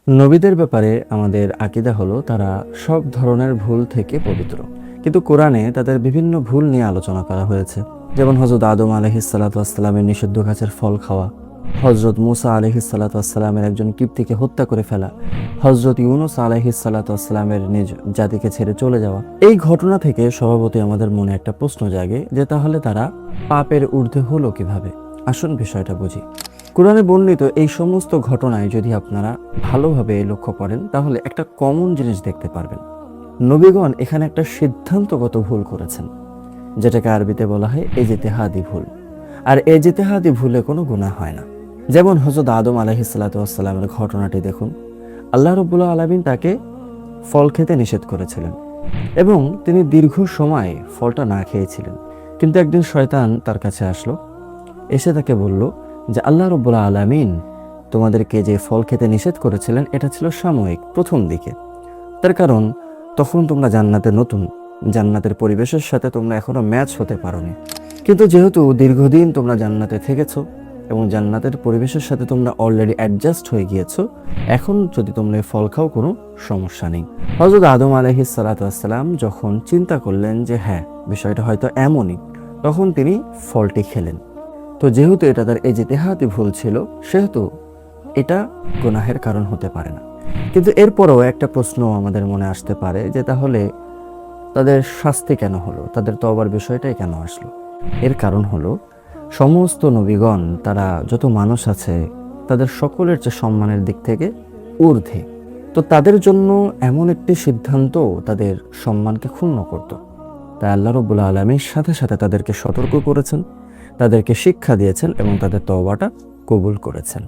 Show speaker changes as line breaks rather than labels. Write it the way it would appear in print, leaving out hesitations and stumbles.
নবীদের ব্যাপারে আমাদের আকীদা হলো তারা সব ধরনের ভুল থেকে পবিত্র। কিন্তু কোরআনে তাদের বিভিন্ন ভুল নিয়ে আলোচনা করা হয়েছে। যেমন হযরত আদম আলাইহিসসালামের নিষিদ্ধ গাছের ফল খাওয়া, হযরত মুসা আলাইহিসসালামের একজন কিপ্তিকে হত্যা করে ফেলা, হযরত ইউনুস আলাইহিসসালামের নিজ জাতিকে ছেড়ে চলে যাওয়া। এই ঘটনা থেকে স্বভাবতই আমাদের মনে একটা প্রশ্ন জাগে যে তাহলে তারা পাপের ঊর্ধ্বে হলো কিভাবে। আসুন বিষয়টা বুঝি। কোরআনে বর্ণিত এই সমস্ত ঘটনায় যদি আপনারা ভালোভাবে লক্ষ্য করেন তাহলে একটা কমন জিনিস দেখতে পারবেন। নবীগণ এখানে একটা সিদ্ধান্তগত ভুল করেছেন, যেটাকে আরবিতে বলা হয় ইজতিহাদি ভুল। আর ইজতিহাদি ভুলে কোনো গুনাহ হয় না। যেমন হযরত আদম আলাইহিসসালামের ঘটনাটি দেখুন। আল্লাহ রাব্বুল আলামিন তাকে ফল খেতে নিষেধ করেছিলেন এবং তিনি দীর্ঘ সময় ফলটা না খেয়েছিলেন। কিন্তু একদিন শয়তান তার কাছে আসলো, এসে তাকে বলল যে আল্লাহ রাব্বুল আলামিন তোমাদেরকে যে ফল খেতে নিষেধ করেছিলেন এটা ছিল সাময়িক, প্রথম দিকে। তার কারণ তখন তোমরা জান্নাতে নতুন, জান্নাতের পরিবেশের সাথে তোমরা এখনো ম্যাচ হতে পারোনি। কিন্তু যেহেতু দীর্ঘদিন তোমরা জান্নাতে থেকেছো এবং জান্নাতের পরিবেশের সাথে তোমরা অলরেডি অ্যাডজাস্ট হয়ে গিয়েছো, এখন যদি তোমরা এই ফল খাও কোনো সমস্যা নেই। হযরত আদম আলাইহিসসালাম যখন চিন্তা করলেন যে হ্যাঁ বিষয়টা হয়তো এমনই, তখন তিনি ফলটি খেলেন। তো যেহেতু এটা তার ইজতিহাদি ভুল ছিল, সেহেতু এটা গুনাহের কারণ হতে পারে না। কিন্তু এরপরও একটা প্রশ্ন আমাদের মনে আসতে পারে যে তাহলে তাদের শাস্তি কেন হলো, তাদের তওবার বিষয়টাই কেন আসলো? এর কারণ হলো সমস্ত নবীগণ তারা যত মানুষ আছে তাদের সকলের চেয়ে সম্মানের দিক থেকে ঊর্ধ্বে। তো তাদের জন্য এমন একটি সিদ্ধান্ত তাদের সম্মানকে ক্ষুণ্ণ করত। তাই আল্লাহ রাব্বুল আলামিন সাথে সাথে তাদেরকে সতর্ক করেছেন, তাদেরকে শিক্ষা দিয়েছেন এবং তাদের তওবাটা কবুল করেছেন।